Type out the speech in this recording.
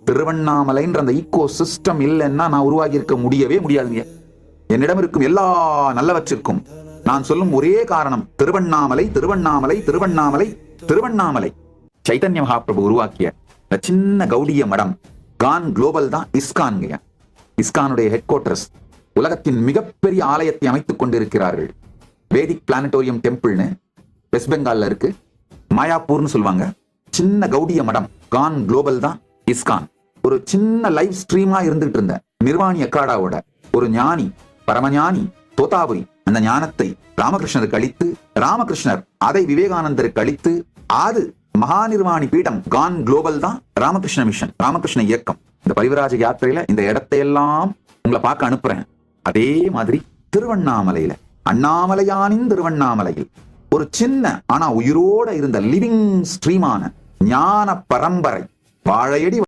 திருவண்ணாமலைன்ற அந்த ego system இல்லைன்னா நான் உருவாகி இருக்க முடியவே முடியாதுங்க. என்னிடம் இருக்கும் எல்லா நல்லவற்றிற்கும் நான் சொல்லும் ஒரே காரணம் திருவண்ணாமலை, திருவண்ணாமலை, திருவண்ணாமலை, திருவண்ணாமலை. சைத்தன்ய மகாபிரபு உருவாக்கிய இந்த சின்ன கௌடிய மடம் கான் குளோபல் தான் இஸ்கான்ங்க. இஸ்கானுடைய ஹெட் குவார்டர்ஸ் உலகத்தின் மிகப்பெரிய ஆலயத்தை அமைத்துக் கொண்டிருக்கிறார்கள். வேதிக் பிளானட்டோரியம் டெம்பிள்னு வெஸ்ட் பெங்கால்ல இருக்கு. மாயாப்பூர்னு சொல்லுவாங்க. சின்ன கௌடிய மடம் கான் குளோபல் தான் இஸ்கான். ஒரு சின்ன லைவ் ஸ்ட்ரீமா இருந்துட்டு இருந்த நிர்வாணி அக்காடாவோட ஒரு ஞானி, பரமஞானி தோதாபுரி அந்த ஞானத்தை ராமகிருஷ்ணருக்கு அளித்து, ராமகிருஷ்ணர் அதை விவேகானந்தருக்கு அளித்து, அது மகாநிர்வாணி பீடம் கான் குளோபல் தான் ராமகிருஷ்ண மிஷன், ராமகிருஷ்ண இயக்கம். இந்த பரிவராஜ யாத்திரையில இந்த இடத்தையெல்லாம் உங்களை பார்க்க அனுப்புறேன். அதே மாதிரி திருவண்ணாமலையில அண்ணாமலையானின் திருவண்ணாமலையில் ஒரு சின்ன ஆனா உயிரோட இருந்த லிவிங் ஸ்ட்ரீமான ஞான பரம்பரை வாழையடி